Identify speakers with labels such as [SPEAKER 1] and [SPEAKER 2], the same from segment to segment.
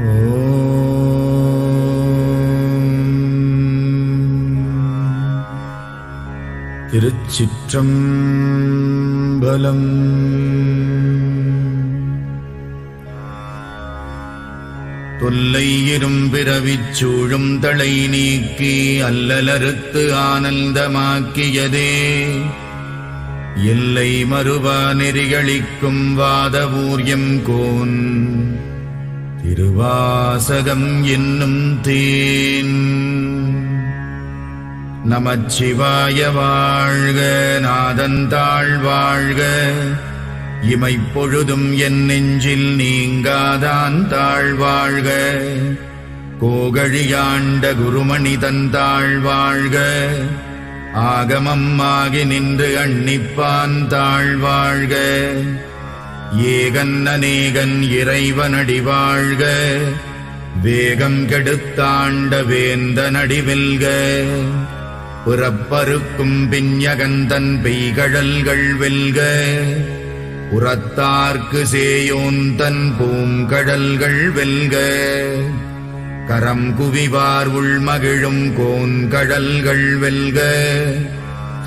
[SPEAKER 1] திருச்சிற்றம்பலம். தொல்லை இரும்பிறவிச் சூழும் தளை நீக்கி அல்லலறுத்து ஆனந்தமாக்கியதே எல்லை மறுவா நெறிகளிக்கும் வாதவூர்யம் கோன் திருவாசகம் என்னும் தேன். நமச்சிவாய வாழ்க, நாதந்தாள் வாழ்க, இமைப்பொழுதும் என் நெஞ்சில் நீங்காதான் தாழ்வாழ்க. கோகழியாண்ட குருமணி தந்தாள் வாழ்க, ஆகமம் ஆகி நின்று அன்னிப்பான் தாழ்வாழ்க. ஏகன் அநேகன் இறைவனடி வாழ்க, வேகம் கெடுத்தாண்ட வேந்தனடி வெல்க. புறப்பருக்கும் பிஞகந்தன் பெய்கழல்கள் வெல்க, புறத்தார்க்கு சேயோன் தன் பூங்கடல்கள் வெல்க. கரம் குவிவார் உள்மகிழும் கோன்கடல்கள் வெல்க,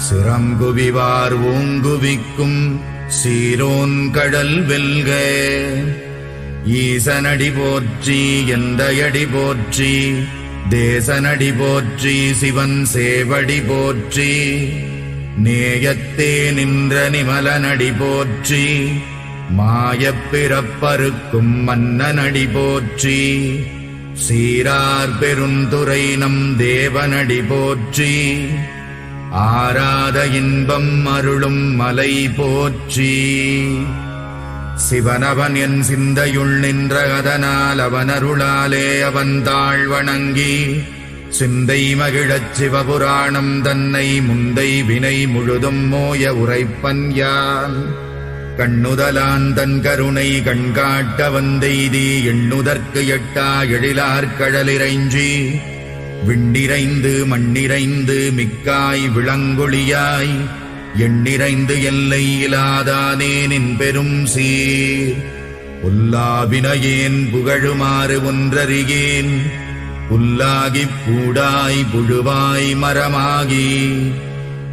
[SPEAKER 1] சிரம் குவிவார் ஓங்குவிக்கும் சீரோன் கடல் வெல்க. ஈசனடி போற்றி, எந்தையடி போற்றி, தேசனடி போற்றி, சிவன் சேவடி போற்றி. நேயத்தே நின்ற நிமலனடி போற்றி, மாயப் பிறப்பறுக்கும் மன்னனடி போற்றி. சீரார் பெருந்துரை நம் தேவனடி போற்றி, ஆராத இன்பம் அருளும் மலை போற்றி. சிவனவன் என் சிந்தையுள் நின்ற அதனால் அவனருளாலே அவன் தாழ் வணங்கி சிந்தை மகிழச் சிவபுராணம் தன்னை முந்தை வினை முழுதும் மோய உரைப்பன் யான். கண்ணுதலான் தன் கருணை கண்காட்ட வந்தெய்தி எண்ணுதற்கு எட்டா எழிலார் கடலிறைஞ்சி விண்டிரைந்து மண்ணிறைந்து மிக்காய் விளங்கொழியாய் எண்ணிறைந்து எல்லை இலாதானே நின் பெரும் சீர். புல்லாவினையேன் புகழுமாறு ஒன்றறியேன், புல்லாகிப் பூடாய் புழுவாய் மரமாகி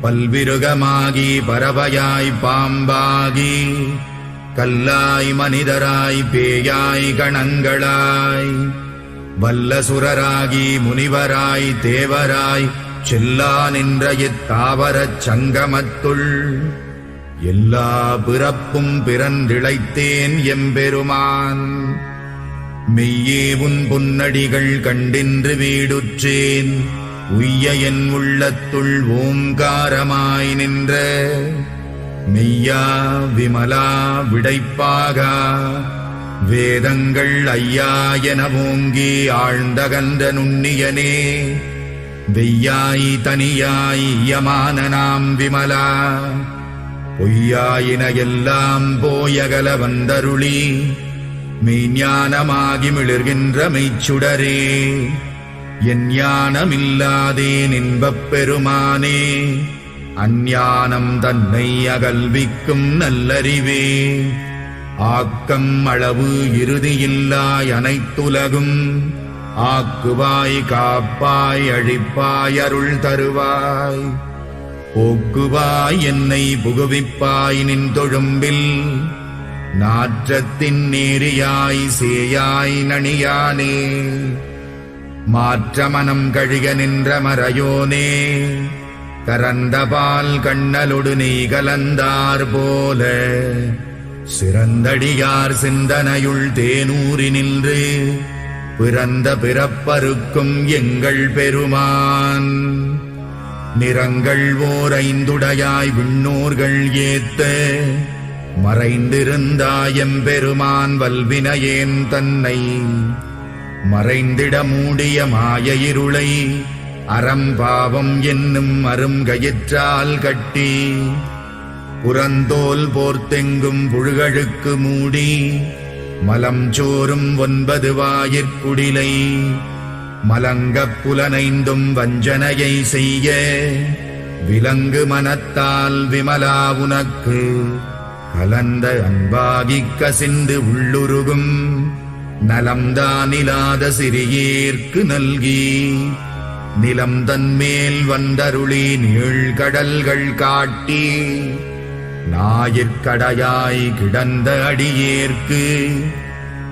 [SPEAKER 1] பல்விருகமாகி பறவையாய் பாம்பாகி கல்லாய் மனிதராய் பேயாய் கணங்களாய் வல்லசுரராகி முனிவராய் தேவராய் செல்லா நின்ற இத்தாவரச் சங்கமத்துள் எல்லா பிறப்பும் பிறந்திழைத்தேன் எம்பெருமான். மெய்யே உன் பொன்னடிகள் கண்டின்று வீடுற்றேன், உய்ய என் உள்ளத்துள் ஓங்காரமாய் நின்ற மெய்யா விமலா விடைப்பாகா. வேதங்கள் ஐயா என ஓங்கி ஆழ்ந்தகன்ற நுண்ணியனே, வெய்யாய் தனியாய் யமான நாம் விமலா. பொய்யாயின எல்லாம் போயகல வந்தருளி மெய்ஞானமாகி மிளிர்கின்ற மெய்ச்சுடரே. என் ஞானமில்லாதேன் இன்பப் பெருமானே, அஞ்ஞானம் தன்னை அகல்விக்கும் நல்லறிவே. ஆக்கம் அளவு இறுதியில்லாய் அனைத்துலகும் ஆக்குவாய் காப்பாய் அழிப்பாய் அருள் தருவாய். போக்குவாய் என்னை புகுவிப்பாய் நின் தொழும்பில், நாற்றத்தின் நேரியாய் சேயாய் நணியானே. மாற்றமனம் கழிக நின்ற மறையோனே, கரந்தபால் கண்ணலொடு நெய் கலந்தார் போல சிறந்தடியார் சிந்தனையுள் தேனூறி நின்று பிறந்த பிறப்பருக்கும் எங்கள் பெருமான். நிறங்கள் ஓர் ஐந்துடையாய் விண்ணோர்கள் ஏத்த மறைந்திருந்தாயம் பெருமான் வல்வினையேன் தன்னை மறைந்திட மூடிய மாய இருளை அறம்பாவம் என்னும் அருங்கயிற்றால் கட்டி புறந்தோல் போர்த்தெங்கும் புழுகழுக்கு மூடி மலம் சோறும் 9 வாயிற்குடிலை மலங்கப் புலனைந்தும் வஞ்சனையை செய்ய விலங்கு மனத்தால் விமலா உனக்கு கலந்த அன்பாகிக் கசிந்து உள்ளுருகும் நலம்தானிலாத சிறியேற்கு நல்கி நிலம் தன்மேல் வந்தருளி நீழ்கடல்கள் காட்டி ஞாயிற்கடையாய் கிடந்த அடியேற்கு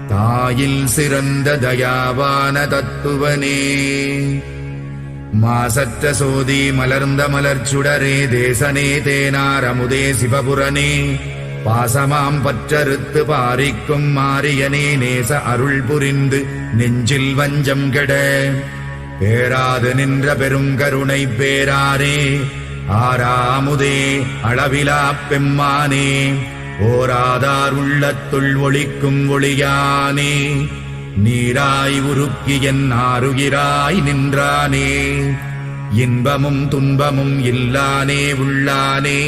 [SPEAKER 1] தாயில் சிறந்த தயாவான தத்துவனே. மாசற்ற சோதி மலர்ந்த மலர்ச்சுடரே தேசனே தேனார் அமுதே சிவபுரனே பாசமாம் பற்றறுத்து பாரிக்கும் மாரியனே நேச அருள் புரிந்து நெஞ்சில் வஞ்சம் கெட பேராது நின்ற பெருங்கருணை பேராரே ஆராமுதே அளவிலா பெம்மானே ஓராதார் உள்ளத்துள் ஒளிக்கும் ஒளியானே நீராய் உருக்கி என் ஆருயிராய் நின்றானே இன்பமும் துன்பமும் இல்லானே உள்ளானே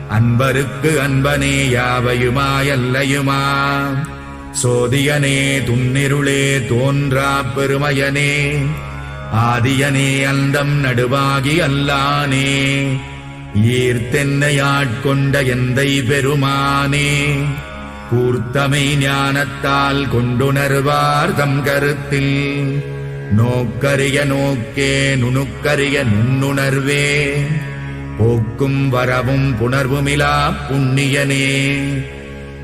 [SPEAKER 1] அன்பருக்கு அன்பனே யாவையுமாயல்லையுமா சோதியனே துன்னிருளே தோன்றா பெருமையனே ஆதியனே அந்தம் நடுவாகி அல்லானே ஈர்த்தென்னையாட்கொண்ட எந்தை பெருமானே கூர்த்தமை ஞானத்தால் கொண்டுணர்வார் தம் கருத்தில் நோக்கரிய நோக்கே நுணுக்கரிய நுண்ணுணர்வே போக்கும் வரவும் புணர்வுமிலா புண்ணியனே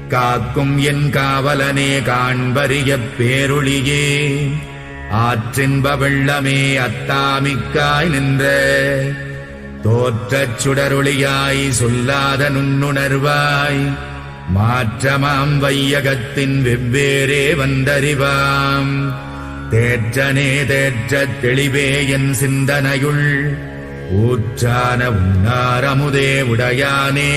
[SPEAKER 1] காக்கும் என் காவலனே காண்பரிய பேரொளியே ஆற்றின்ப வெள்ளமே அத்தாமிக்காய் நின்ற தோற்றச் சுடரொளியாய் சொல்லாத நுண்ணுணர்வாய் மாற்றமாம் வையகத்தின் வெவ்வேறே வந்தறிவாம் தேற்றனே தேற்றத் தெளிவே என் சிந்தனையுள் ஊற்றான உன்னாரமுதே உடையானே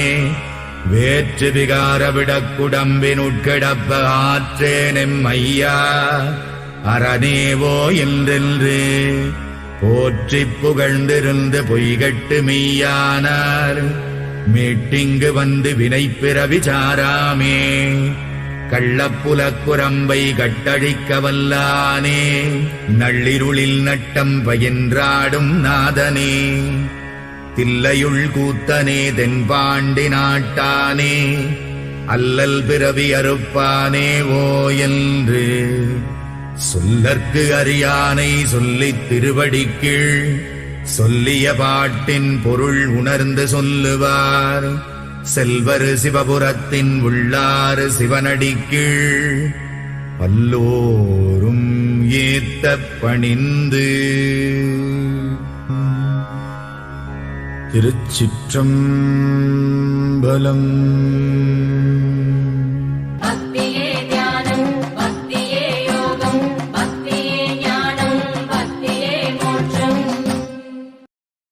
[SPEAKER 1] வேற்று விகார விடக்குடம்பினுட்கிடப்ப ஆற்றேனெம் ஐயா அரணேவோ என்றென்று போற்றிப் புகழ்ந்திருந்து பொய்கட்டு மெய்யானார் மீட்டிங்கு வந்து வினைப்பிறவி சாராமே கள்ளப்புலக்குரம்பை கட்டழிக்க வல்லானே நள்ளிருளில் நட்டம் பயின்றாடும் நாதனே தில்லையுள் கூத்தனே தென்பாண்டி நாட்டானே அல்லல் பிறவி அறுப்பானே ஓ என்று சொல்லற்கு அறியானை சொல்லித் திருவடிக்கீழ் சொல்லிய பாட்டின் பொருள் உணர்ந்து சொல்லுவார் செல்வர் சிவபுரத்தின் உள்ளாறு சிவனடிக்கீழ் பல்லோரும் ஏத்த பணிந்து. திருச்சிற்றம்பலம்.